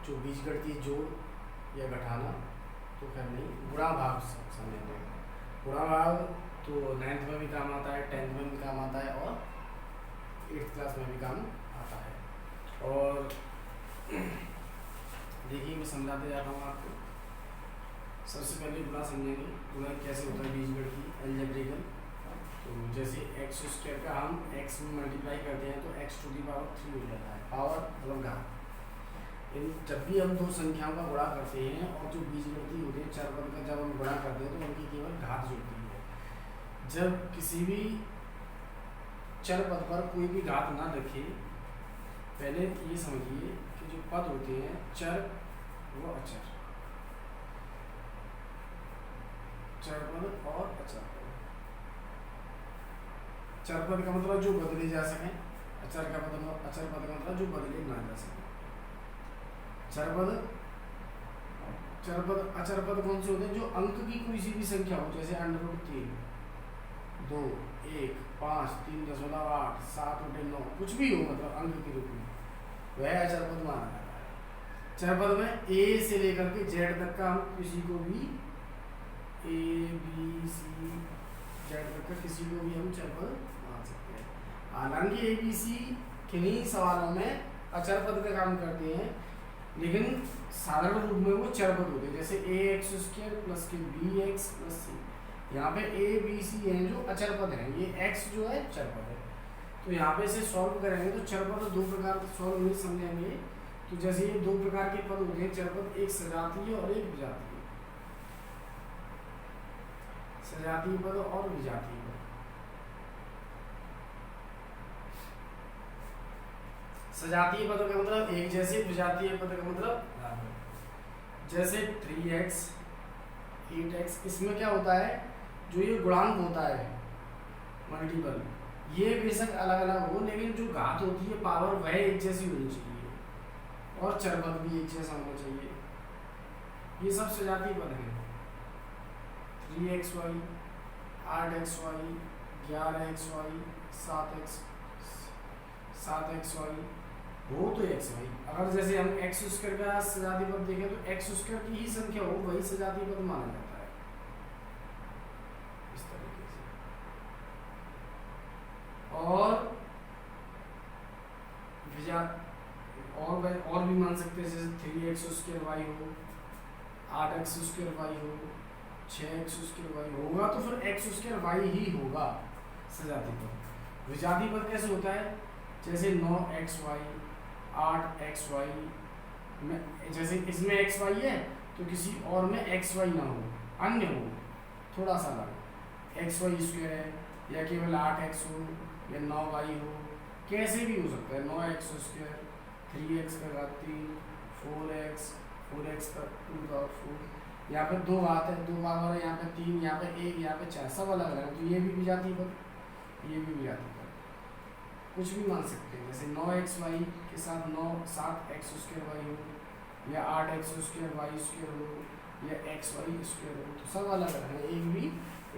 जो बीजगणितीय जोड़ या घटाना तो खैर नहीं, गुणा भाग समझेंगे। गुणा भाग तो 9th में भी काम आता है, 10th में भी काम आता है और 8th क्लास में भी काम आता है। और देखिए मैं समझाते जाता हूँ आपको। सबसे पहले गुणा समझेंगे, गुणा कैसे होता है बीजगणितीय अलजेब्रिकल। तो जैसे एक्स स्क्वायर का हम एक्स में मल्टीप्लाई करते हैं तो एक्स टू दी पावर 3 हो जाता है, पावर मतलब घात। जब भी हम दो संख्याओं का गुणा करते हैं और जो बीजगणितीय होते हैं चर पद का जब हम गुणा करते हैं तो उनकी केवल घात जुड़ती है। जब किसी भी चर पद पर कोई भी घात ना रखे, पहले ये समझिए कि जो पद होते हैं चर व अचर, चर पद और अचर पद। चर पद का मतलब जो बदले जा सके, अचर पद का मतलब जो बदले ना जा सके। चर पद अचर पद कौन से होते हैं? जो अंक की कोई सी भी संख्या हो, जैसे √3, 2, 1, 5, 3.8, 7, 9, कुछ भी हो, मतलब अंक के रूप में, वह अचर पद माना जाता है। चर पद में ए से लेकर के जेड तक का हम किसी को भी ABC जेड तक का किसी को भी हम चर पद मान सकते हैं। हालांकि ABC किन्हीं सवालों में अचर पद का काम करते हैं, लेकिन साधारण रूप में वो चर पद होते हैं। जैसे ax² प्लस के bx प्लस c, यहाँ पे a b c हैं जो अचर पद हैं, ये x जो है चर पद है। तो यहाँ पे इसे सॉल्व करेंगे तो चर पद दो प्रकार से सॉल्व नहीं समझेंगे। तो जैसे ये दो प्रकार के पद होते हैं चर पद, एक सजातीय और एक विजातीय। सजातीय पद और विजातीय पद। सजातीय पद का मतलब एक जैसे, विजातीय पद का मतलब जैसे 3x 8x, इसमें क्या होता है, जो ये गुणांक होता है मल्टीपल, ये बेशक अलग अलग हो लेकिन जो घात होती है पावर वह एक जैसी होनी चाहिए, और चर पद भी एक जैसा होना चाहिए। ये सब सजातीय पद हैं। 3xy 8xy 11xy 7xy हो तो xy। अगर जैसे हम x² का सजातीय पद देखें तो x² की ही संख्या हो, वही सजातीय पद माना जाता है। इस तरीके से। और भी मान सकते हैं, जैसे 3x² हो, 8x² हो, 6x² होगा तो फिर x² ही होगा सजातीय पद। विजातीय पद कैसे होता है? जैसे 9xy 8xy में, जैसे इसमें xy है तो किसी और में xy ना हो, अन्य हो, थोड़ा सा अलग, xy² है या केवल 8x हो या 9y हो, कैसे भी हो सकता है। 9x², 3x का घात 3, 4x का 2/4, यहाँ पे दो घात है, 2 पावर है, यहाँ पे 3, यहाँ पे 1, यहाँ पे 4, सब अलग अलग है। तो ये भी विजातीय पद, ये भी विजातीय पद। कुछ भी मान सकते हैं, जैसे 9xy के साथ 7x² हो या 8x² y² हो या xy² हो, तो सब अलग अलग है, एक भी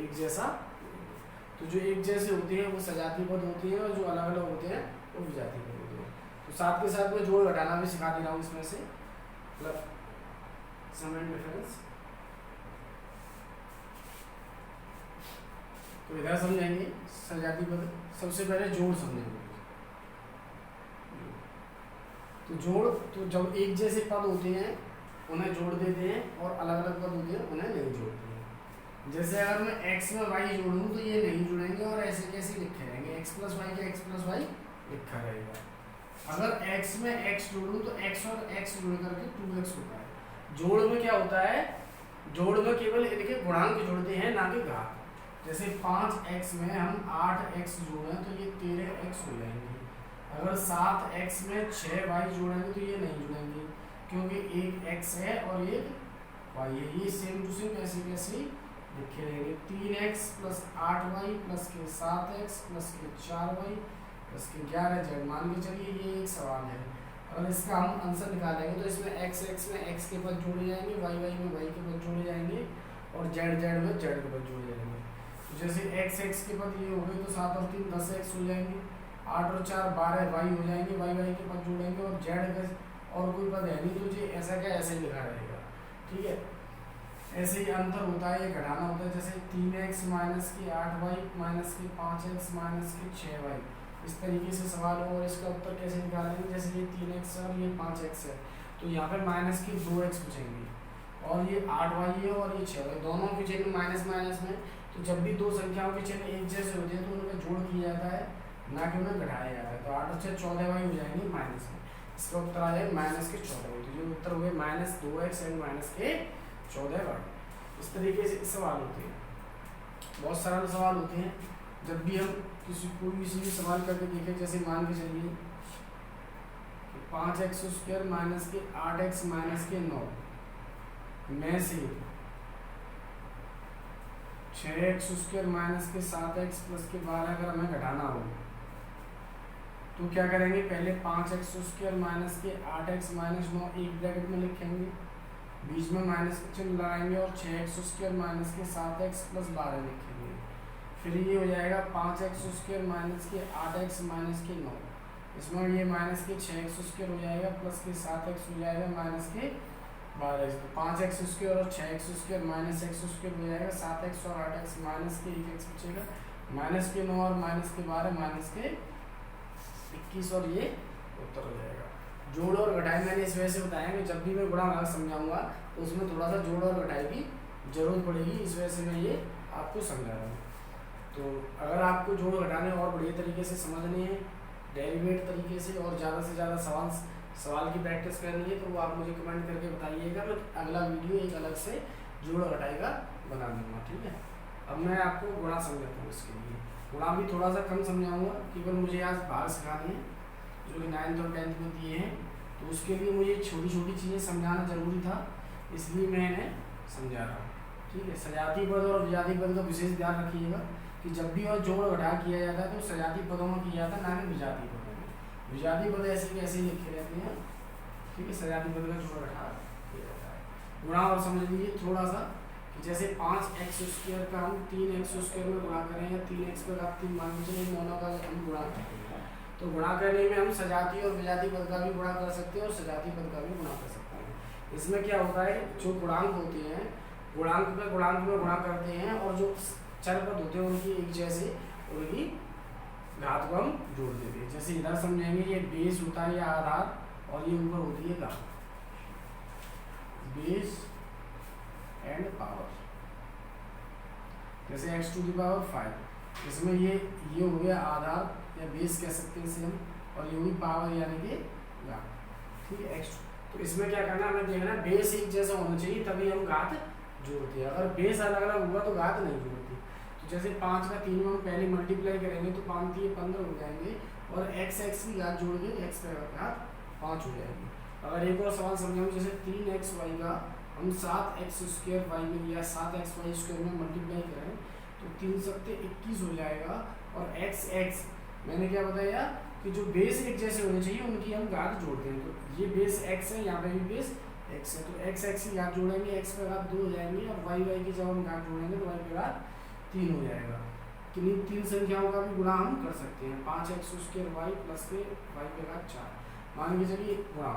एक जैसा। तो जो एक जैसे होते हैं वो सजातीय पद होते हैं, और जो अलग अलग होते हैं वो विजातीय पद होते हैं। तो साथ के साथ में जोड़ घटाना भी सिखा दे रहा हूँ इसमें से, मतलब सम एंड डिफरेंस। तो इधर समझेंगे सजातीय पद। सबसे पहले जोड़ समझेंगे। तो जोड़, तो जब एक जैसे पद होते हैं उन्हें जोड़ देते हैं, और अलग अलग पद होते हैं उन्हें नहीं जोड़ते हैं। जैसे अगर मैं x में y जोड़ूँ तो ये नहीं जुड़ेंगे और ऐसे कैसे लिखे रहेंगे, x + y का x + y लिखा रहेगा। अगर x में x जोड़ूँ तो x और x जोड़ करके 2x होता है। जोड़ में क्या होता है, जोड़ में केवल इनके गुणांक जोड़ते हैं, ना कि घात। जैसे 5x में हम 8x जोड़ें तो ये 13x हो जाएंगे। अगर 7x में 6y जोड़ेंगे तो ये नहीं जुड़ेंगे, क्योंकि एक x है और एक y है। ये सेम टू सेम ऐसे कैसे लिखे रहेंगे। 3x + 8y + के 7x + के 4y + के 11z। मान के चलिए ये एक सवाल है, अगर इसका हम आंसर निकालेंगे तो इसमें x में x के पद जोड़े जाएंगे, y में y के पद जोड़े जाएंगे, और z में z के पद जोड़े जाएंगे। तो जैसे x के पद ये हो गए तो 7 और 3 10x हो जाएंगे, 8 और 4 12y हो जाएंगे, y के पद जोड़ेंगे, और z और कोई पद है नहीं, तो ये ऐसा क्या ऐसे ही लिखा रहेगा। ठीक है, ऐसे ही अंतर होता है, ये घटाना होता है। जैसे 3x माइनस के 8y माइनस के 5x माइनस के 6y, इस तरीके से सवाल हो और इसका उत्तर कैसे निकालेंगे। जैसे ये 3x है और ये 5x है, तो यहाँ पे माइनस के 2x बचेंगे और ये 8y है और ये 6y, दोनों के चिन्ह माइनस माइनस में। तो जब भी दो संख्याओं के चिन्ह एक जैसे होते हैं तो उनका जोड़ किया जाता है, ना कि उन्हें घटाया जाता है। तो 8 और 6 14y हो जाएंगे माइनस में, इसका उत्तर आ जाए माइनस के 14y। तो ये उत्तर हुए माइनस 2x एंड माइनस के 14y। इस तरीके से सवाल होते हैं, बहुत सरल सवाल होते हैं। जब भी हम कोई भी सवाल करके देखें, जैसे मान के चलिए 5x स्क्वायर माइनस के 8x माइनस के 9 में से 6x स्क्वायर माइनस के 7x प्लस के 12 अगर हमें घटाना हो तो क्या करेंगे। पहले 5x स्क्वायर माइनस के 8x माइनस 9 एक ब्रैकेट में लिखेंगे, बीच में माइनस का चिन्ह लगाएंगे और 6x स्क्वायर माइनस के 7x प्लस 12 लिखेंगे। फिर ये हो जाएगा 5x स्क्वायर माइनस के 8x माइनस के 9, इसमें ये माइनस के 6x स्क्वायर हो जाएगा प्लस के 7x हो जाएगा माइनस के 12x। तो 5x स्क्वायर और 6x square minus x square हो जाएगा, 7x और 8x माइनस के 1x बचेगा, माइनस के 9 और माइनस के 12 माइनस के 21 और ये उत्तर हो जाएगा। जोड़ और घटाई मैंने इस वजह से बताया कि जब भी मैं गुणा भाग समझाऊंगा तो उसमें थोड़ा सा जोड़ और घटाई की जरूरत पड़ेगी, इस वजह से मैं ये आपको समझा रहा हूँ। तो अगर आपको जोड़ घटाने और बढ़िया तरीके से समझने हैं, डेरिवेट तरीके से और ज़्यादा से ज़्यादा सवाल की प्रैक्टिस करनी है, तो वो आप मुझे कमेंट करके बताइएगा। मैं अगला वीडियो एक अलग से जोड़ घटाई का बना दूँगा। ठीक है, अब मैं आपको गुणा समझाता हूँ। इसके लिए गुणा भी थोड़ा सा कम समझाऊंगा, केवल मुझे आज भाग सिखाने हैं जो कि 9th और 10th में दिए हैं, तो उसके लिए मुझे छोटी छोटी चीज़ें समझाना जरूरी था, इसलिए मैं इन्हें समझा रहा हूँ। ठीक है, सजाती पद और विजाती पद का विशेष ध्यान रखिएगा कि जब भी और जोड़ घटा किया जाता है तो सजाती पदों में किया जाता है, ना कि विजाती पदों में। विजाती पद ऐसे कैसे लिखे रहते हैं। ठीक है, सजाती पद का जोड़ घटा किया जाता है। गुणा और समझ लीजिए थोड़ा सा कि जैसे 5x स्क्वायर का हम 3x स्क्वायर में गुणा करें या 3x पर आप 3 मान लीजिए, दोनों का हम गुणा करेंगे तो गुणा करने में हम सजाती और विजाती पद का भी गुणा कर सकते हैं और सजाती पद का भी गुणा कर सकते हैं। इसमें क्या होता है, जो गुणांक होते हैं गुणांक पे गुणांक में गुणा करते हैं और जो चर पद होते हैं उनकी एक जैसे उनकी घात को हम जोड़ देते हैं। जैसे इधर समझेंगे, ये बेस होता है या आधार और ये ऊपर होती है घात, बेस एंड पावर। जैसे x टू द पावर 5, इसमें ये हो गया आधार या बेस कह सकते हैं इसे हम, और ये हुई पावर यानी कि घात। ठीक है, x। तो इसमें क्या करना हमें देखना, बेस एक जैसा होना चाहिए तभी हम घात जोड़ते हैं। अगर बेस अलग अलग हुआ तो घात नहीं जोड़ती। तो जैसे 5 का 3 में हम पहले मल्टीप्लाई करेंगे तो 5 3 15 हो जाएंगे और x की घात जोड़ के x पर घात 5 हो जाएगी। अगर एक और सवाल समझाऊँ, जैसे 3xy का हम 7x स्क्वायर वाई में या 7xy स्क्वायर में मल्टीप्लाई करें तो 3 सत्ते 21 हो जाएगा और x मैंने क्या बताया कि जो बेस एक जैसे होने चाहिए उनकी हम घात जोड़ते हैं। तो ये बेस x है, यहाँ पे भी बेस x है, तो x की घात जोड़ेंगे, x पर घात 2 हो जाएंगे और y की जब हम घात जोड़ेंगे तो y पर घात 3 हो जाएगा। किन्हीं 3 संख्याओं का भी गुणा हम कर सकते हैं, 5x स्क्वायर y प्लस के y पर घात 4 मान के चलिए गुणा।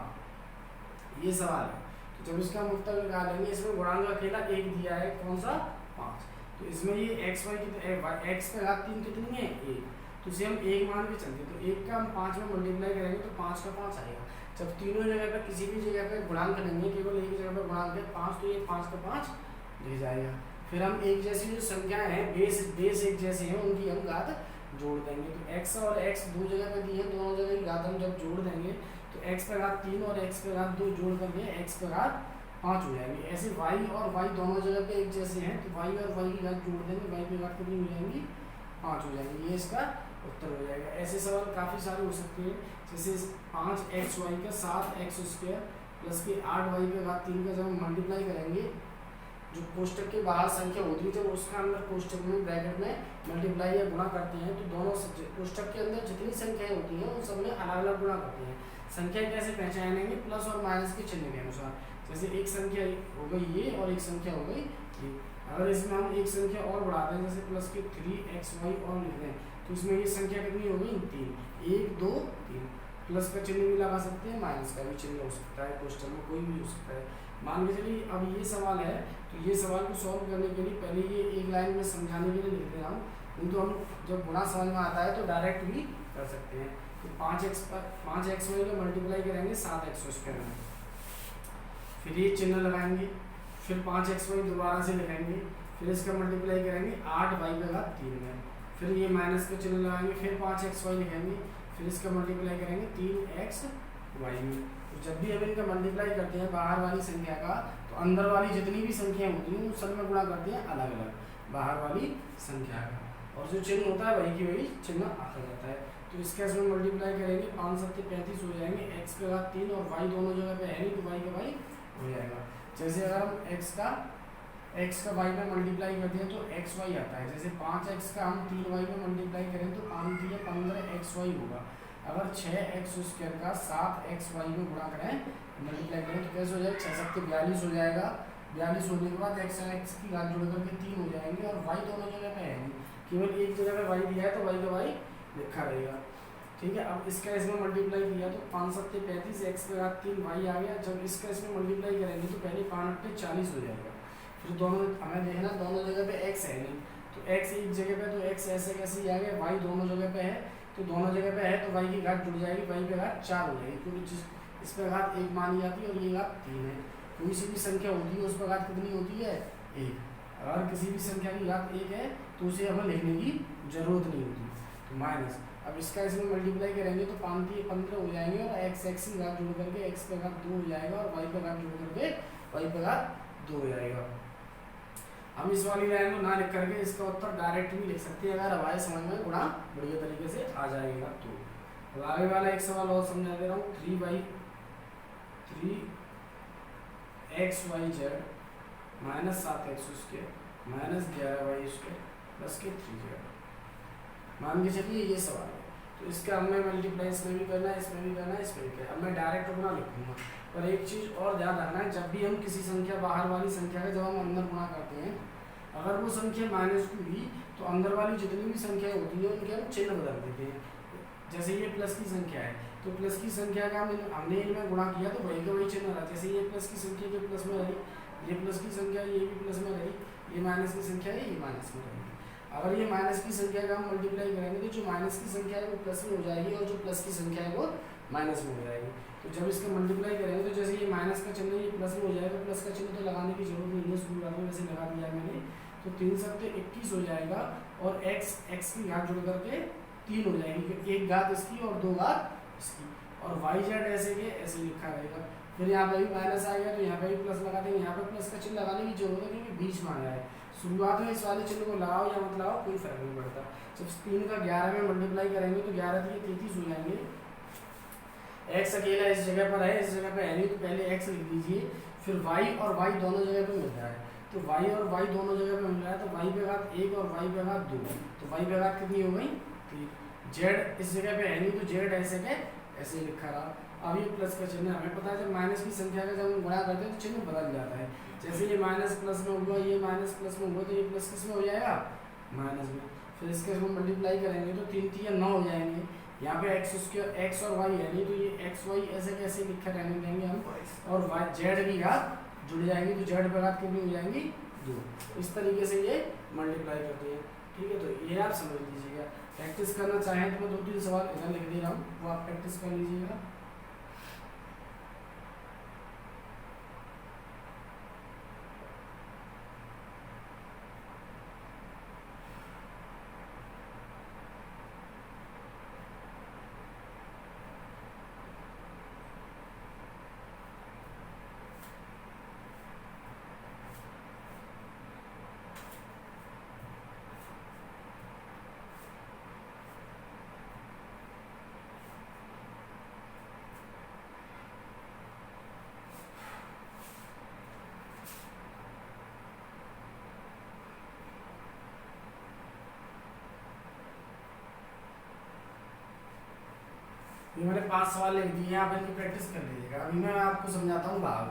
ये सवाल है, तो जब इसका उत्तर निकालेंगे, इसमें गुणांक अकेला एक दिया है, कौन सा 5, तो इसमें ये x पे घात 3 कितनी है 1, तो इसे हम 1 मान के चलते, तो 1 का हम 5 में मल्टीप्लाई करेंगे तो 5 का 5 आएगा। जब तीनों जगह पर किसी भी जगह पर गुणांक लेंगे, केवल एक जगह पर गुणांक है 5, तो ये 5 का 5 ले जाएगा। फिर हम एक जैसी जो संख्याएं हैं बेस एक जैसे हैं उनकी हम घात जोड़ देंगे। तो x और x दो जगह पे दिए, दोनों जगह की घात हम जब जोड़ देंगे तो x पर घात 3 और x पर घात 2 जोड़ करके x पर घात 5 हो जाएगी। ऐसे y और y दोनों जगह पे एक जैसे हैं तो y और y की घात जोड़ देंगे, y पर घात कितनी हो जाएंगी 5 हो जाएंगी। ये इसका उत्तर हो जाएगा। ऐसे सवाल काफ़ी सारे हो सकते हैं, जैसे 5xy का 7x स्क्वायर प्लस के 8y का घात 3 का जब हम मल्टीप्लाई करेंगे, जो कोष्टक के बाहर संख्या होती है जब उसका अंदर कोष्टक में ब्रैकेट में मल्टीप्लाई या गुणा करते हैं तो दोनों कोष्टक के अंदर जितनी संख्याएं होती हैं उन सब में अलग अलग गुणा करते हैं। संख्या कैसे पहचानेंगे, प्लस और माइनस के चिन्ह के अनुसार। जैसे एक संख्या हो गई ये और एक संख्या हो गई ये, अगर इसमें हम एक संख्या और बढ़ाते हैं जैसे प्लस के 3xy और लिख दें तो इसमें ये संख्या कितनी हो गई 3, 1 2 3। प्लस का चिन्ह भी लगा सकते हैं, माइनस का भी चिन्ह हो सकता है, क्वेश्चन में कोई भी हो सकता है। मान के चलिए अब ये सवाल है, तो ये सवाल को सॉल्व करने के लिए पहले ये एक लाइन में समझाने के लिए लिख दे रहा हूँ, नहीं तो हम जब गुणा समझ में आता है तो डायरेक्ट भी कर सकते हैं। तो 5x वाई का मल्टीप्लाई करेंगे 7x² में, फिर ये चिन्ह लगाएंगे, फिर 5x वाई दोबारा से लिखेंगे, फिर इसका मल्टीप्लाई करेंगे 8y/3 में, फिर ये माइनस का चिन्ह लगाएंगे, फिर 5xy लिखेंगे, फिर इसका मल्टीप्लाई करेंगे 3xy में। तो जब भी हम इनका मल्टीप्लाई करते हैं बाहर वाली संख्या का, तो अंदर वाली जितनी भी संख्या होती हैं उन सब में गुणा करते हैं अलग अलग बाहर वाली संख्या का, और जो चिन्ह होता है वही की वही चिन्ह आता जाता है। तो इसके इसमें मल्टीप्लाई करेंगे 5 7 35 हो जाएंगे, x/3 और y दोनों जगह पे है नहीं तो y का y हो जाएगा। जैसे अगर हम x का y में मल्टीप्लाई करते हैं तो xy आता है, जैसे 5x का हम 3y में मल्टीप्लाई करें तो 5 3 15xy होगा। अगर 6x² का 7xy में गुणा करें मल्टीप्लाई करें तो कैसे हो जाएगा, 6 7 42 हो जाएगा। 42 होने के बाद x की घात जोड़ करके 3 हो जाएंगे, और y दोनों जगह पे है नहीं, केवल एक जगह पे y दिया है तो y का y लिखा रहेगा। ठीक है, अब इसका इसमें मल्टीप्लाई किया तो 5 7 35 x/3 y आ गया। जब इसका इसमें मल्टीप्लाई करेंगे तो पहले 5 8 40 हो जाएगा, फिर दोनों हमें देखना दोनों जगह पे x है नहीं, तो x एक जगह पे तो x ऐसे कैसे ही आ गया, y दोनों जगह पे है तो दोनों जगह पे है तो y की घात जुड़ जाएगी, y पे घात 4 हो जाएगी, क्योंकि इस पे घात 1 मानी जाती है और ये घात 3 है। कोई सी भी संख्या होती है उस पर घात कितनी होती है, 1। अगर किसी भी संख्या की घात 1 है तो उसे हमें लिखने की जरूरत नहीं होती, तो माइनस। अब इसका इसमें मल्टीप्लाई करेंगे तो 5 3 15 हो जाएंगे, और x की घात जोड़ करके x पे घात 2 हो जाएगा, और y पे घात जोड़ करके y पे घात 2 हो जाएगा। हम इस वाली लाइन को ना लिख करके इसका उत्तर डायरेक्ट भी लिख सकते हैं, अगर हमारे समझ में गुणा बढ़िया तरीके से आ जाएगा तो। अब आगे वाला एक सवाल और समझा दे रहा हूँ, 3/3xyz minus 7x² minus 11y² plus के 3z। मान के चलिए ये सवाल है, तो इसका हमें मल्टीप्लाई इसमें भी करना है, इसमें भी करना है, इसमें भी करना है। अब मैं डायरेक्ट गुणा लिखूंगा, पर एक चीज़ और ध्यान रखना है, जब भी हम किसी संख्या बाहर वाली संख्या का जब हम अंदर गुणा करते हैं, अगर वो संख्या -2 हुई तो अंदर वाली जितनी भी संख्या होती है उनके हम चिन्ह बदल देते हैं। जैसे ये प्लस की संख्या है तो प्लस की संख्या का हमने इनमें गुणा किया तो वही का वही चिन्ह रहा। जैसे ये प्लस की संख्या जो प्लस में रही, ये प्लस की संख्या ये भी प्लस में रही, ये माइनस की संख्या है ये माइनस में रहेगी। अगर ये माइनस की संख्या का हम मल्टीप्लाई करेंगे तो जो माइनस की संख्या है वो प्लस में हो जाएगी, और जो प्लस की संख्या है वो माइनस में हो जाएगी। तो जब इसका मल्टीप्लाई करेंगे तो जैसे ये माइनस का चिन्ह ये प्लस में हो जाएगा, प्लस का चिन्ह तो लगाने की जरूरत नहीं है, शुरुआत में वैसे लगा दिया है मैंने। तो 3 7 21 हो जाएगा, और x की घात जोड़ करके 3 हो जाएगी, फिर एक घात इसकी और 2 घात इसकी, और yz ऐसे के ऐसे लिखा रहेगा। फिर यहाँ पे भी माइनस आ गया तो यहाँ पे भी प्लस लगा देंगे, यहाँ पे प्लस का चिन्ह लगाने की जरूरत है क्योंकि बीच में आया है। शुरुआत में इस वाले चिन्ह को लगाओ या मत लगाओ कोई फर्क नहीं पड़ता। जब 3 का 11 में मल्टीप्लाई करेंगे तो 11 3 33 हो जाएंगे। x अकेला इस जगह पर है, इस जगह पे है नहीं, तो पहले x लिख दीजिए, फिर y और y दोनों जगह पे मिल रहा है, तो y और y दोनों जगह पे मिल रहा है, तो y पे घात 1 और y पे घात 2, तो y पे घात कितनी हो गई 3। z इस जगह पे है नहीं तो z ऐसे के ऐसे लिखा रहा। अब ये प्लस का चिन्ह हमें पता है, जब माइनस की संख्या का जब हम गुणा करते हैं तो चिन्ह बदल जाता है। जैसे ये माइनस प्लस में हुआ, ये माइनस प्लस में हुआ, तो ये प्लस किस में हो जाएगा माइनस में। फिर इसके हम मल्टीप्लाई करेंगे तो 3 3 9 हो जाएंगे। यहाँ पे x और y है नहीं, तो ये x y ऐसे कैसे लिखा रहने देंगे हम, और y z की घात जुड़ जाएंगी, तो z पे घात कितनी हो जाएंगी 2। इस तरीके से ये मल्टीप्लाई करते हैं। ठीक है, तो ये आप समझ लीजिएगा। प्रैक्टिस करना चाहें तो मैं 2 3 सवाल इधर लिख दे रहा हूँ, वो आप प्रैक्टिस कर लीजिएगा। ये मैंने 5 सवाल लिख दिए, आप इनकी प्रैक्टिस कर लीजिएगा। अभी मैं आपको समझाता हूँ भाग।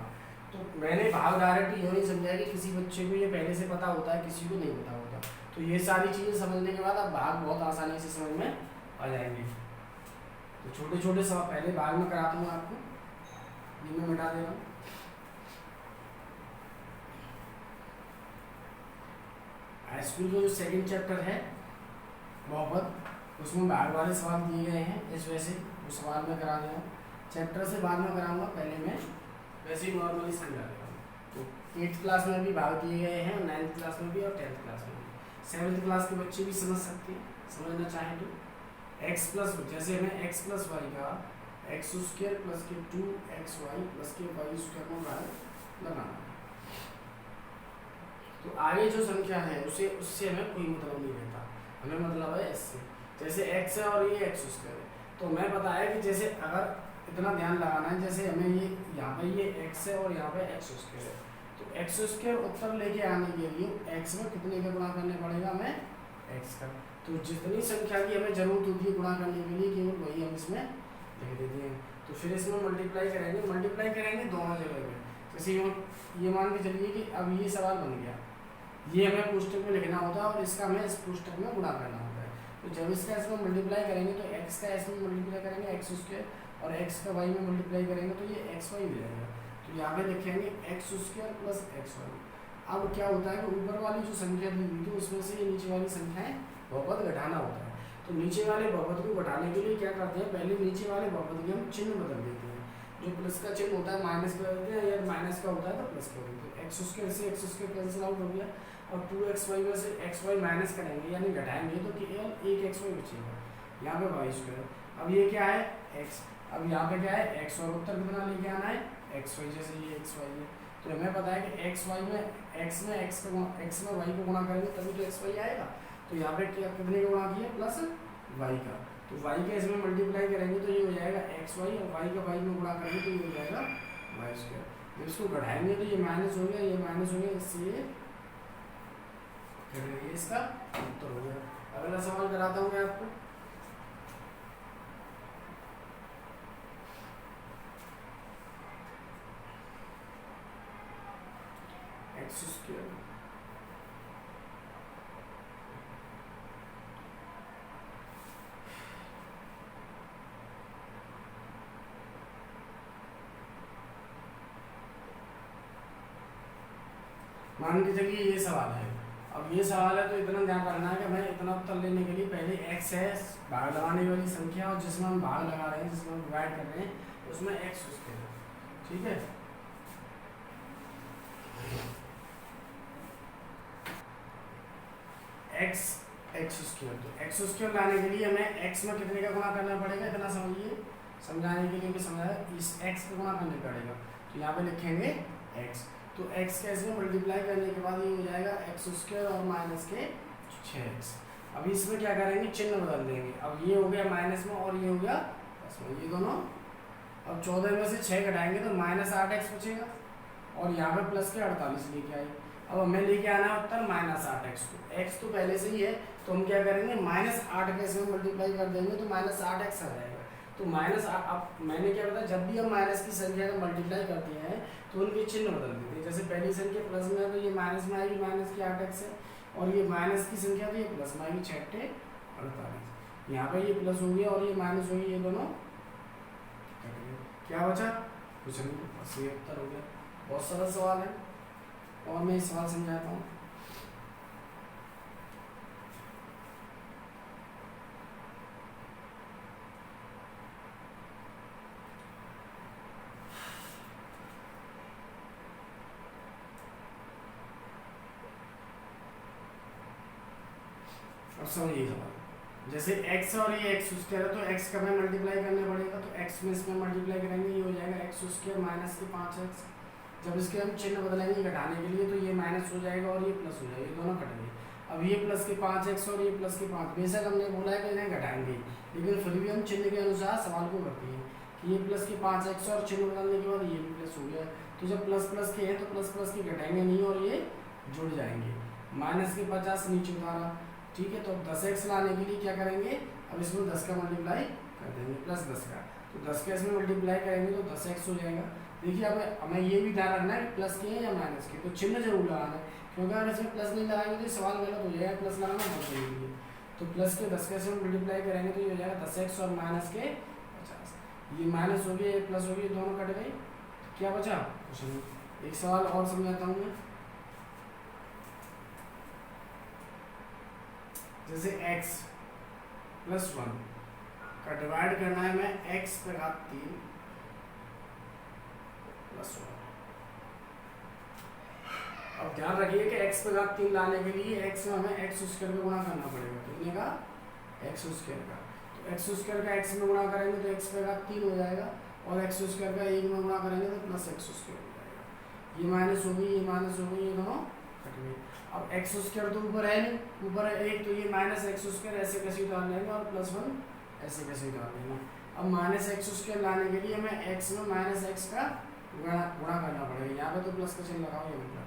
तो मैंने भाग डायरेक्ट ये नहीं समझाया कि किसी बच्चे को ये पहले से पता होता है, किसी को नहीं पता होता। तो ये सारी चीज़ें समझने के बाद आप भाग बहुत आसानी से समझ में आ जाएंगे। तो छोटे छोटे सवाल पहले भाग में कराता हूँ आपको, ये मैं मिटा दे रहा हूँ। हाई स्कूल का जो सेकंड चैप्टर है बहुपद, उसमें भाग वाले सवाल दिए गए हैं, इस वजह से वो सवाल मैं करा दे रहा हूँ। चैप्टर से बाद में कराऊंगा, पहले मैं वैसे ही नॉर्मली समझा दे रहा हूँ। तो 8th क्लास में भी भाग दिए गए हैं, 9th क्लास में भी और 10th क्लास में भी। 7th क्लास के बच्चे भी समझ सकते हैं, समझना चाहें तो। x प्लस, जैसे हमें x प्लस वाई का एक्स स्क्वायर प्लस के 2xy प्लस के वाई स्क्वायर को लगाना है, तो आगे जो संख्या है उससे हमें कोई मतलब नहीं रहता, हमें मतलब है इससे। जैसे x है और ये एक्स स्क्वायर है, तो मैं बताया कि जैसे अगर इतना ध्यान लगाना है, जैसे हमें ये यहाँ पे ये x है और यहाँ पे एक्स स्क्वायर है, तो एक्स स्क्वायर उत्तर लेके आने के लिए x में कितने का गुणा करने पड़ेगा हमें, x का। तो जितनी संख्या की हमें जरूरत होती है गुणा करने के लिए, केवल वही हम इसमें लिख देते हैं। तो फिर इसमें मल्टीप्लाई करेंगे दोनों जगह पे। जैसे ये मान के चलिए कि अब ये सवाल बन गया, ये हमें पुस्तक में लिखना होता है और इसका हमें इस पुस्तक में गुणा करना होता है। तो जब इसका इसमें मल्टीप्लाई करेंगे तो x का इसमें मल्टीप्लाई करेंगे एक्स स्क्वायर, और x का y में मल्टीप्लाई करेंगे तो ये xy हो जाएगा। तो यहाँ पे लिखेंगे एक्स स्क्वायर प्लस xy। अब क्या होता है कि ऊपर वाली जो संख्या दी हुई थी उसमें से ये नीचे वाली संख्याएं बहुपद घटाना होता है। तो नीचे वाले बहुपद को घटाने के लिए क्या करते हैं, पहले नीचे वाले बहुपद के हम चिन्ह बदल देते हैं। जो प्लस का चिन्ह होता है माइनस कर देते हैं, या माइनस का होता है तो प्लस कर देते हैं। एक्स स्क्वायर से एक्स स्क्वायर कैंसिल आउट हो गया, और 2xy में से xy माइनस करेंगे यानी घटाएंगे तो केवल एक xy बचेगा, यहाँ पे वाई स्क्वायर। अब ये क्या है x, अब यहाँ पे क्या है x, और उत्तर कितना लेके आना है xy, जैसे ये xy है। तो हमें पता है कि xy में x में y को गुणा करेंगे तभी तो xy आएगा। तो यहाँ पे क्या कितने का गुणा किया, प्लस y का। तो y का इसमें मल्टीप्लाई करेंगे तो ये हो जाएगा xy, और y का y में गुणा करेंगे तो ये हो जाएगा वाई स्क्वायर। जब इसको घटाएंगे तो ये माइनस हो गया, ये माइनस हो गया, इससे ये इसका उत्तर हो गया। अगला सवाल कराता हूँ मैं आपको। एक्स स्क्वायर मान के चलिए ये सवाल है। अब ये सवाल है तो इतना ध्यान रखना है कि हमें इतना उत्तर लेने के लिए पहले x है भाग लगाने वाली संख्या, और जिसमें हम भाग लगा रहे हैं, जिसमें हम डिवाइड कर रहे हैं उसमें x स्क्वायर, ठीक है। एक्स स्क्वायर, तो एक्स स्क्वायर लाने के लिए हमें x में कितने का गुणा करना पड़ेगा, इतना समझिए, समझाने के लिए भी समझाया, इस x का गुणा करना पड़ेगा। तो यहाँ पे लिखेंगे x, तो x का इसमें मल्टीप्लाई करने के बाद ये हो जाएगा एक्स स्क्वायर और माइनस के 6x। अभी इसमें क्या करेंगे, चिन्ह बदल देंगे। अब ये हो गया माइनस में और ये हो गया प्लस में, ये दोनों। अब 14 में से 6 घटाएंगे तो माइनस 8x बचेगा, और यहाँ पे प्लस के 48 लेके आए। अब हमें लेके आना है उत्तर माइनस 8x को, x तो पहले से ही है, तो हम क्या करेंगे माइनस 8 के इसमें मल्टीप्लाई कर देंगे तो माइनस 8x आ जाएगा। तो माइनस, अब मैंने क्या बताया, जब भी हम माइनस की संख्या का मल्टीप्लाई करते हैं तो उनके चिन्ह बदल देते हैं। जैसे पहली संख्या प्लस में है तो ये माइनस में आएगी, माइनस की 8x है, और ये माइनस की संख्या तो ये प्लस में आएगी 6 48। यहाँ पे ये प्लस हो गया और ये माइनस हो गई, ये दोनों क्या बचा, कुछ नहीं, बस ये उत्तर हो गया। बहुत सरल सवाल है, और मैं इस सवाल समझाता हूँ। अब समझिए सवाल, जैसे x और ये एक्स स्क्वायर है तो x का हमें मल्टीप्लाई करना पड़ेगा, तो x में इसमें मल्टीप्लाई करेंगे, ये हो जाएगा एक्स स्क्वायर माइनस के 5x। जब इसके हम चिन्ह बदलेंगे घटाने के लिए तो ये माइनस हो जाएगा और ये प्लस हो जाएगा, ये दोनों कट गए। अब ये प्लस के 5x और ये प्लस के 5, बेशक हमने बोला है कि इन्हें घटाएंगे, लेकिन फिर भी हम चिन्ह के अनुसार सवाल को करते हैं कि ये प्लस के 5x और चिन्ह बदलने के बाद ये भी प्लस हो गया। तो जब प्लस प्लस के हैं तो प्लस प्लस के घटाएंगे नहीं और ये जुड़ जाएंगे। माइनस के 50 नीचे उतारा, ठीक है। तो 10x लाने के लिए क्या करेंगे, अब इसमें 10 का मल्टीप्लाई कर देंगे प्लस 10 का, तो 10 का इसमें मल्टीप्लाई करेंगे तो 10x हो जाएगा। देखिए अब हमें ये भी ध्यान रखना है प्लस के हैं या माइनस के, तो चिन्ह जरूर लगाना है, क्योंकि अगर इसमें प्लस नहीं लगाएंगे तो सवाल गलत हो जाएगा, प्लस लगाना बहुत जरूरी है। तो प्लस के 10 के इसमें मल्टीप्लाई करेंगे तो ये हो जाएगा 10x और माइनस के ये माइनस हो गया, ये प्लस हो गया, दोनों कट गए, क्या बचा? कुछ नहीं। एक सवाल और समझाता हूँ मैं। जैसे x प्लस 1 का डिवाइड करना है मैं x पे घात 3 प्लस 1। अब ध्यान रखिए कि x पे घात 3 लाने के लिए x में हमें x स्क्वायर में गुणा करना पड़ेगा। कितने का? x स्क्वायर का। तो x स्क्वायर का x में गुणा करेंगे तो x पे घात 3 हो जाएगा, और x स्क्वायर का 1 में गुणा करेंगे तो प्लस x स्क्वायर हो जाएगा। ये माइनस हो गई, ये माइनस हो गई, ये दोनों कट गए। अब x स्क्वायर तो ऊपर है नहीं, ऊपर है 1, तो ये माइनस x स्क्वायर ऐसे कैसे उतार लेंगे, और प्लस 1 ऐसे कैसे उतार लेंगे। अब माइनस x स्क्वायर लाने के लिए हमें x में माइनस x का गुणा करना पड़ेगा। यहाँ पे तो प्लस का चिन्ह लगाओ, ये मतलब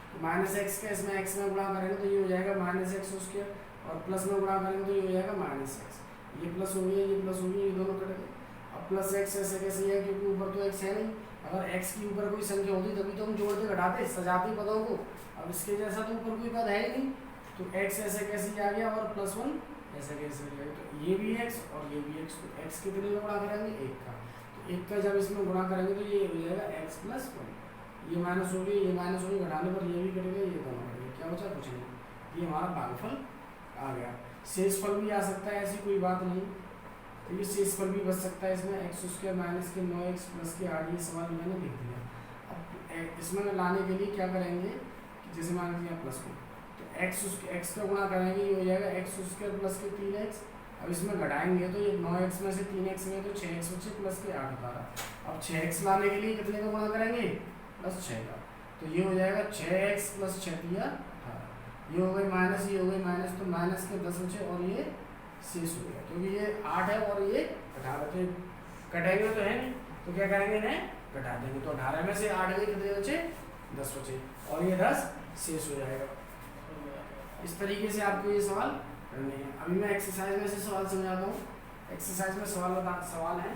तो माइनस एक्स का इसमें x में गुणा करेंगे तो ये हो जाएगा माइनस एक्स स्क्वायर, और प्लस में गुणा करेंगे तो ये हो जाएगा माइनस एक्स। ये प्लस हो गया, ये प्लस हो गया, ये दोनों कट गए। अब प्लस एक्स ऐसे कैसे है, क्योंकि ऊपर तो x है नहीं। अगर x की ऊपर कोई संख्या होती तभी तो हम जोड़ते घटाते सजाते पदों को। अब इसके जैसा तो ऊपर कोई पद है ही नहीं, तो x ऐसे कैसे आ गया, और प्लस 1 ऐसे कैसे आ गया। तो ये भी x और ये भी x, तो x कितने में गुणा करेंगे? 1 का। तो 1 का जब इसमें गुणा करेंगे तो ये हो जाएगा x प्लस 1। ये माइनस हो गई, ये माइनस हो गई, घटाने पर ये भी कट गया, ये दोनों कट गए, क्या बचा? कुछ नहीं। ये हमारा भागफल आ गया। शेषफल भी आ सकता है, ऐसी कोई बात नहीं। तो ये शेषफल भी बच सकता है इसमें, एक्स स्क्वायर माइनस के 9x प्लस के 8। ये सवाल मैंने लिख दिया। अब इसमें लाने के लिए क्या करेंगे, जैसे मान लीजिए प्लस 1, तो एक्स का गुणा करेंगे, ये हो जाएगा एक्स स्क्वायर प्लस के 3x। अब इसमें घटाएंगे तो ये 9x में से 3x में तो 6x बचे प्लस के 8 उतारा। अब 6x लाने के लिए कितने का गुणा करेंगे? प्लस 6 का। तो ये हो जाएगा 6x प्लस 6 दिया 18। ये हो गई माइनस, ये हो गई माइनस, तो माइनस के 10 बचे, और ये शेष हो गया, क्योंकि ये 8 है और ये 18 थे। कटेंगे तो है नहीं, तो क्या करेंगे, इन्हें घटा देंगे। तो 18 में से 8 गए, कितने बचे? 10 बचे, और ये 10 शेष हो जाएगा। इस तरीके से आपको ये सवाल करने हैं। अभी मैं एक्सरसाइज में से सवाल समझाता हूँ। एक्सरसाइज में सवाल है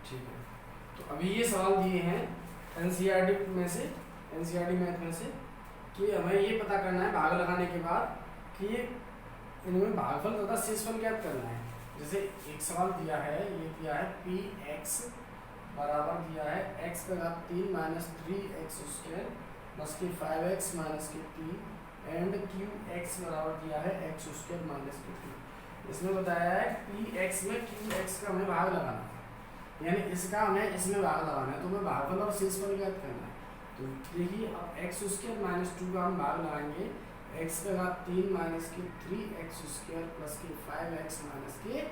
ठीक है। तो अभी ये सवाल दिए हैं एनसीईआरटी में से, एनसीईआरटी मैथ में से, कि हमें ये पता करना है भाग लगाने के बाद कि इनमें भागफल तथा शेषफल ज्ञात करना है। जैसे एक सवाल दिया है, ये दिया है px बराबर दिया है x पे घात 3 माइनस 3x स्क्वायर प्लस के 5x माइनस के 3 एंड qx बराबर दिया है x स्क्वायर माइनस के 3। इसमें बताया है px में qx का हमें भाग लगाना है, यानी इसका हमें इसमें भाग लगाना है। तो हमें भागफल और शेषफल ज्ञात करना है। तो देखिए, अब x स्क्वायर माइनस 2 का हम भाग लगाएंगे x पे घात 3 माइनस के 3x स्क्वायर प्लस के 5x माइनस के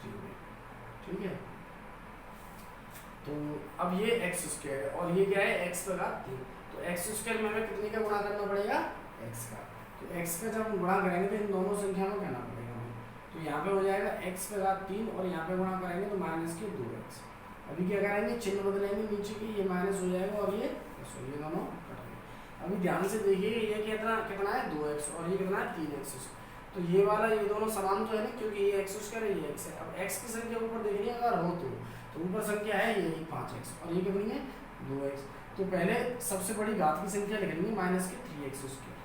3 में। ठीक है, तो अब ये x स्क्वायर है और ये क्या है, x पे घात 3। तो x स्क्वायर में हमें कितने का गुणा करना पड़ेगा? x का। तो x का जब हम गुणा करेंगे तो इन दोनों संख्या में करना पड़ेगा हमें। तो यहाँ पे हो जाएगा x पे घात 3 और यहाँ पे गुणा करेंगे तो माइनस के 2x। अभी क्या करेंगे, चिन्ह बदलेंगे, नीचे की ये माइनस हो जाएगा और ये प्लस, ये दोनों कट गए। अभी ध्यान से देखिए, ये कितना है 2x और ये कितना है 3x। तो ये वाला ये दोनों समान तो है ना, क्योंकि ये x स्क्वायर है, ये x है। अब x की संख्या ऊपर देखनी है अगर हो तो ऊपर संख्या है ये 5x और ये कितनी है 2x। तो पहले सबसे बड़ी घात की संख्या लिखेंगे माइनस के 3x स्क्वायर,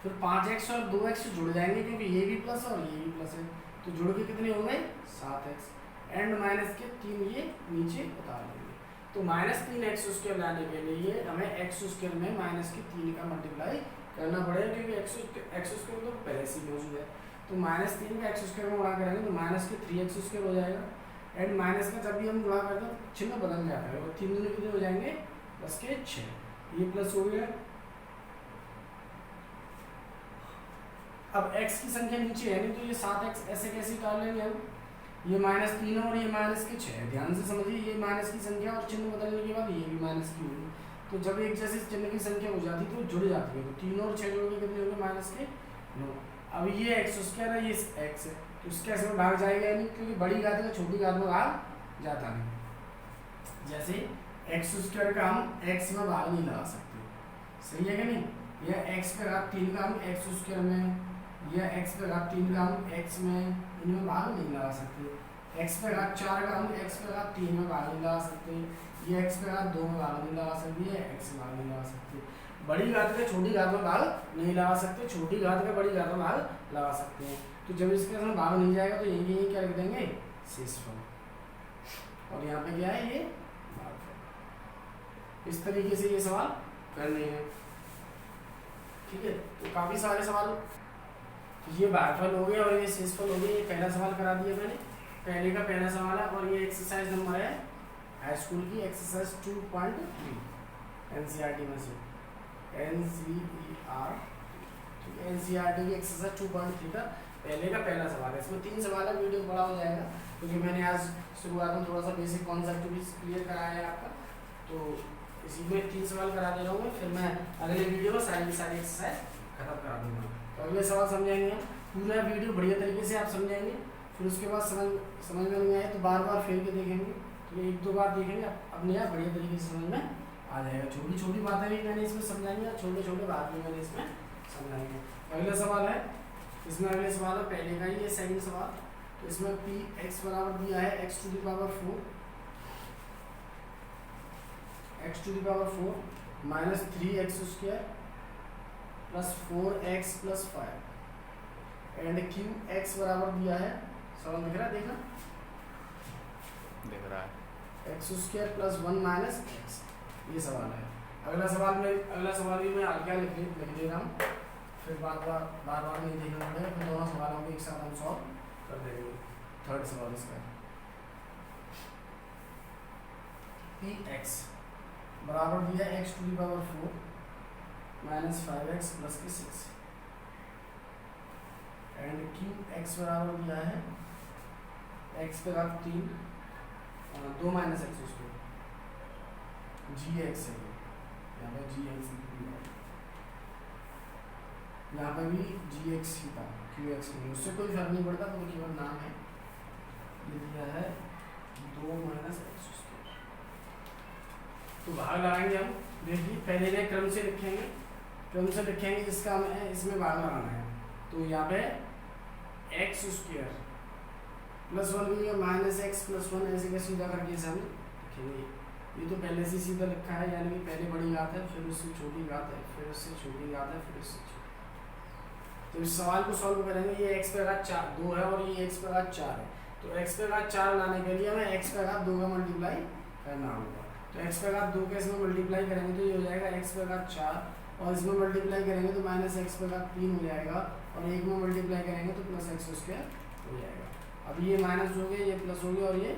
फिर 5x और 2x जुड़ जाएंगे क्योंकि ये भी प्लस और ये भी प्लस है, तो जुड़ के कितने हो गए 7x एंड माइनस के 3 ये नीचे उतार लेंगे। तो माइनस 3x स्क्वायर लाने के लिए हमें x स्क्वायर में माइनस के 3 का मल्टीप्लाई करना पड़ेगा, क्योंकि x स्क्वायर तो पहले से मौजूद है। तो माइनस 3 का x स्क्वायर में गुणा करेंगे तो माइनस के 3x स्क्वायर हो जाएगा एंड माइनस का जब भी हम गुणा करते हैं चिन्ह बदल जाता है और 3 दूनी कितने हो जाएंगे प्लस के 6, ये प्लस हो गया। अब x की संख्या नीचे है नहीं तो ये 7x ऐसे कैसे डाल लेंगे हम, ये माइनस 3 और ये माइनस के 6 है। ध्यान से समझिए, ये माइनस की संख्या और चिन्ह बदलने के बाद ये भी माइनस की होगी, तो जब एक जैसे चिन्ह की संख्या हो जाती है तो जुड़ जाती है। तो 3 और 6 जोड़ के कितने होंगे माइनस के 9। अब ये x स्क्वायर है, ये x है, तो इसके ऐसे में भाग जाएगा नहीं, क्योंकि बड़ी घात का छोटी घात में भाग जाता नहीं। जैसे x स्क्वायर का हम x में भाग नहीं लगा सकते, सही है कि नहीं। यह x पे घात 3 का हम एक्स स्क्वायर में, यह x पे घात 3 का हम x में, इनमें भाग नहीं लगा सकते। x पे घात 4 का हम x पे घात 3 में भाग नहीं लगा सकते, ये x पे घात 2 में भाग नहीं लगा सकते, ये x में भाग नहीं लगा सकते। बड़ी घात का छोटी घात में भाग नहीं लगा सकते, छोटी घात का बड़ी घात में भाग लगा सकते हैं। तो जब इसके साथ भाग नहीं जाएगा तो यही क्या लिख देंगे, शेषफल, और यहाँ पे क्या है ये भागफल। इस तरीके से ये सवाल करने हैं, ठीक है। तो काफी सारे सवाल, तो ये भागफल हो गया और ये शेषफल हो गया। ये पहला सवाल करा दिया मैंने, पहले का पहला सवाल है, और ये एक्सरसाइज नंबर है हाई स्कूल की एक्सरसाइज 2.3 एनसीईआरटी में से, एनसीईआर, ठीक है, एनसीईआरटी की एक्सरसाइज 2.3 का पहले का पहला सवाल है। इसमें 3 सवाल है, वीडियो बड़ा हो जाएगा क्योंकि मैंने आज शुरुआत में थोड़ा सा बेसिक कॉन्सेप्ट भी क्लियर कराया है आपका, तो इसी में 3 सवाल करा दे रहा हूँ। फिर मैं अगले वीडियो में सारी की सारी एक्सरसाइज खत्म करा दूंगा। तो अगले सवाल समझाएंगे, पूरा वीडियो बढ़िया तरीके से आप समझेंगे, फिर उसके बाद समझ में नहीं आए तो बार बार फेर के देखेंगे, तो 1-2 बार देखेंगे अपने आप बढ़िया तरीके से समझ में आ जाएगा। छोटी छोटी बातें भी मैंने इसमें समझाएंगे और छोटे छोटे बात भी मैंने इसमें समझाएंगे। अगला सवाल है, इसमें अगले सवाल है पहले का ही, ये सेकंड सवाल। तो इसमें पी एक्स बराबर दिया है x to the power 4 minus 3x square plus 4x plus 5 and Q x बराबर दिया है, सवाल दिख रहा है, देखना दिख रहा है, x square plus 1 minus x, ये सवाल है। अगला सवाल भी मैं आगे लिख दे रहा हूँ, फिर बार बार नहीं देखना पड़ेगा, फिर दोनों सवालों को एक साथ हम सॉल्व कर देंगे। थर्ड सवाल इसका, पी एक्स बराबर दिया है x to the power 4 minus 5x plus के 6 एंड क्यू एक्स बराबर दिया है x पे घात 3 2 माइनस एक्स स्क्वायर जी एक्स है, यहाँ पे जी एक्स, यहाँ पे भी जी एक्स ही था, क्यू एक्स नहीं, उससे कोई फर्क नहीं पड़ता, तो केवल नाम है। ये दिया है 2 माइनस एक्स स्क्वायर, तो भाग लगाएंगे हम। देखिए पहले के क्रम से लिखेंगे जिसका हमें इसमें भाग लगाना है। तो यहाँ पे एक्स स्क्वायर प्लस 1 भी माइनस एक्स प्लस 1 ऐसे का सीधा करके इसे हम लिखेंगे। ये तो पहले से सीधा लिखा है, यानी कि पहले बड़ी घात है, फिर उससे छोटी घात है, फिर उससे छोटी घात है, फिर उससे छोटी। तो इस सवाल को सॉल्व करेंगे, ये x पे घात 2 है और ये x पे घात 4 है, तो x पे घात 4 लाने के लिए हमें x पे घात 2 का मल्टीप्लाई करना होगा। तो x पे घात 2 के इसमें मल्टीप्लाई करेंगे तो ये हो जाएगा x पे घात 4, और इसमें मल्टीप्लाई करेंगे तो माइनस x पे घात 3 हो जाएगा, और एक में मल्टीप्लाई करेंगे तो प्लस एक्स स्क्वायर हो जाएगा। अब ये माइनस हो गया, ये प्लस हो गया, और ये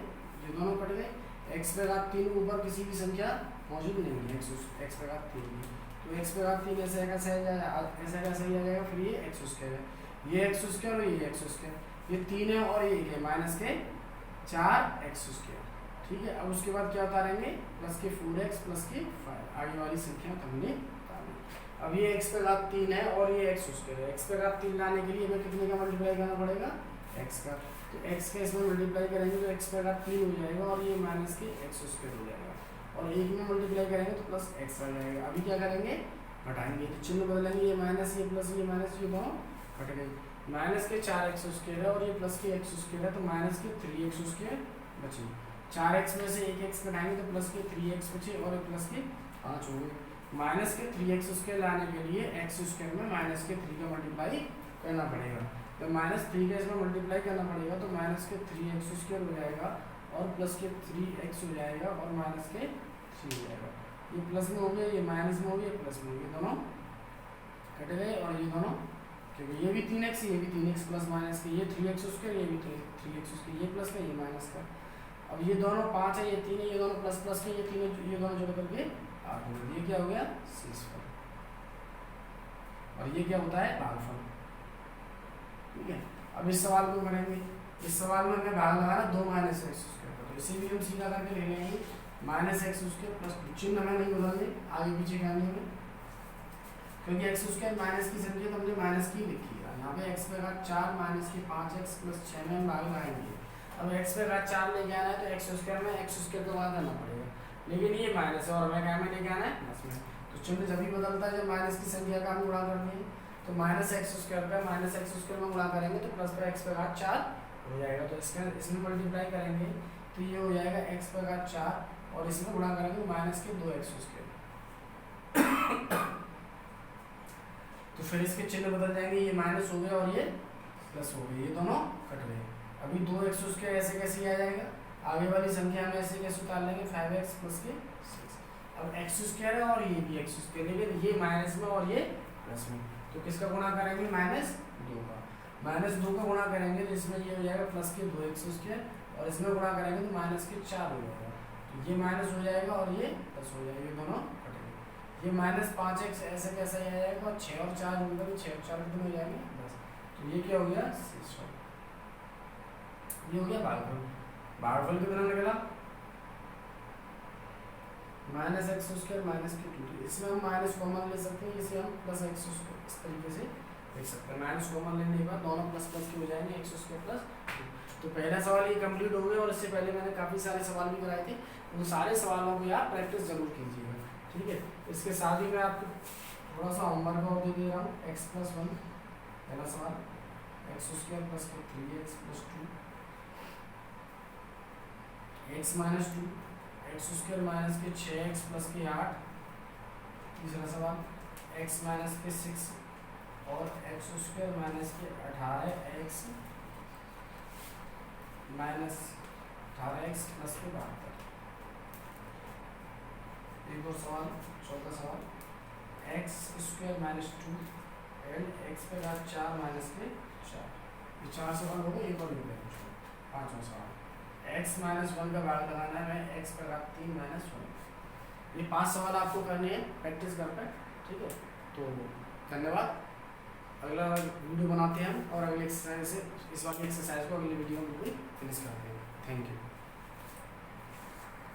दोनों कट गए। x पे घात 3 ऊपर किसी भी संख्या मौजूद नहीं है, x पे घात 3 की, तो x पे घात 3 ऐसे कैसे आ जाएगा, फिर ये एक्स स्क्वायर है, ये एक्स स्क्वायर और ये एक्स स्क्वायर, ये 3 है और ये 1 है, माइनस के 4 एक्स स्क्वायर, ठीक है। अब उसके बाद क्या उतारेंगे, प्लस के 4x प्लस के 5, आगे वाली संख्या हमने उतारी। अब ये x पे घात 3 है और ये एक्स स्क्वायर है, x पे घात 3 लाने के लिए हमें कितने का मल्टीप्लाई करना पड़ेगा, x का, तो x का इसमें मल्टीप्लाई करेंगे तो x पे घात 3 हो जाएगा, और ये माइनस के एक्स स्क्वायर हो जाएगा, और एक में मल्टीप्लाई करेंगे तो प्लस एक्स आ जाएगा। अभी क्या करेंगे, घटाएंगे, तो चिन्ह बदलेंगे, ये माइनस ये प्लस, ये माइनस, ये दोनों घट गए, माइनस के 4x स्क्वायर है और ये प्लस के x स्क्वायर है, तो माइनस के 3x स्क्वायर बचे, 4x में से एक x घटाएंगे तो प्लस के 3x बचे, और एक प्लस के 5 हो गए। माइनस के 3x स्क्वायर लाने के लिए x स्क्वायर में माइनस के 3 का मल्टीप्लाई करना पड़ेगा, तो माइनस 3 का इसमें मल्टीप्लाई करना पड़ेगा, तो माइनस के 3x स्क्वायर हो जाएगा, और प्लस के 3x हो जाएगा, और माइनस के 3 हो जाएगा। ये प्लस में हो गया, ये माइनस में हो गया, प्लस में हो गया, दोनों कट गए, और ये दोनों, क्योंकि ये भी 3x, ये भी 3x प्लस माइनस के, ये 3x स्क्वायर, ये भी 3x स्क्वायर, ये प्लस का, ये माइनस का। अब ये दोनों 5 है, ये 3 है, ये दोनों प्लस प्लस के, ये 3, ये दोनों जोड़ करके 8 हो गए, ये क्या हो गया, शेषफल, और ये क्या होता है, भागफल, ठीक है। अब इस सवाल को करेंगे, इस सवाल में हमें भाग लगाना 2 माइनस एक्स स्क्वायर का, तो इसे भी हम सीधा करके ले लेंगे, माइनस एक्स स्क्वायर प्लस, चिन्ह हमें नहीं बदलने, आगे पीछे करने में, क्योंकि एक्स स्क्वायर माइनस की संख्या तो हमने माइनस की लिखी है, यहाँ पे एक्स पे घात 4 माइनस के 5x प्लस 6 में हम भाग लगाएंगे। अब एक्स पे घात 4 लेके आना है तो एक्स स्क्वायर में एक्स स्क्वायर को भाग देना पड़ेगा, लेकिन ये माइनस है और हमें क्या में लेके आना है प्लस में, तो चिन्ह जब भी बदलता है जब माइनस की संख्या का हम गुणा करते हैं। तो माइनस एक्स स्क्वायर का माइनस एक्स स्क्वायर में गुणा करेंगे तो प्लस पे एक्स पे घात 4 हो जाएगा। तो इसमें मल्टीप्लाई करेंगे तो ये हो जाएगा एक्स पे घात 4 और इसमें गुणा करेंगे तो माइनस के 2x स्क्वायर। तो फिर इसके चिन्ह बदल जाएंगे, ये माइनस हो गया और ये प्लस हो गया, ये दोनों कट गए। अभी 2x स्क्वायर ऐसे कैसे आ जाएगा, आगे वाली संख्या में ऐसे कैसे उतार लेंगे 5x प्लस के 6। अब x स्क्वायर है और ये भी x स्क्वायर, लेकिन ये माइनस में और ये प्लस में, तो किसका गुणा करेंगे -2 का। -2 का गुणा करेंगे तो इसमें ये हो जाएगा प्लस के 2x स्क्वायर और इसमें गुणा करेंगे तो माइनस के 4 हो जाएगा। तो ये माइनस हो जाएगा और ये प्लस हो जाएगा, ये दोनों कटेंगे। ये -5x ऐसे कैसे आ जाएगा और 6 और 4 मिलकर 6 और 4 कितने हो जाएंगे 10। तो ये क्या हो गया 6, ये हो गया भागफल। भागफल कितना निकला -x स्क्वायर माइनस के 2। इसमें हम माइनस कॉमन ले सकते हैं, इसे हम प्लस x स्क्वायर इस तरीके से लिख सकते हैं। माइनस कॉमन लेने के बाद दोनों प्लस प्लस के हो जाएंगे x स्क्वायर प्लस 2। तो पहला सवाल ये कंप्लीट हो गया और इससे पहले मैंने काफ़ी सारे सवाल भी कराए थे, उन सारे सवालों को आप प्रैक्टिस जरूर कीजिएगा, ठीक है। इसके साथ ही मैं आपको थोड़ा सा होमवर्क और दे रहा हूँ। x + 1 पहला सवाल, x square plus 3x plus 2, x - 2, x square minus के 6x प्लस के 8। तीसरा सवाल x माइनस के 6 और x स्क्वायर माइनस के 18x माइनस 18x प्लस के 72। एक और सवाल, चौथा सवाल x square minus 2 and x पे घात 4 माइनस के 4। ये 4 सवाल हो गए, एक और लिख लेंगे। पांचवा सवाल x - 1 का भाग लगाना है x पे घात 3 माइनस 1। ये 5 सवाल आपको करने हैं प्रैक्टिस कर कर, ठीक है। तो धन्यवाद। अगला वीडियो बनाते हैं हम और अगले एक्सरसाइज से इस वाली एक्सरसाइज को अगली वीडियो में फिनिश करते हैं। Thank you.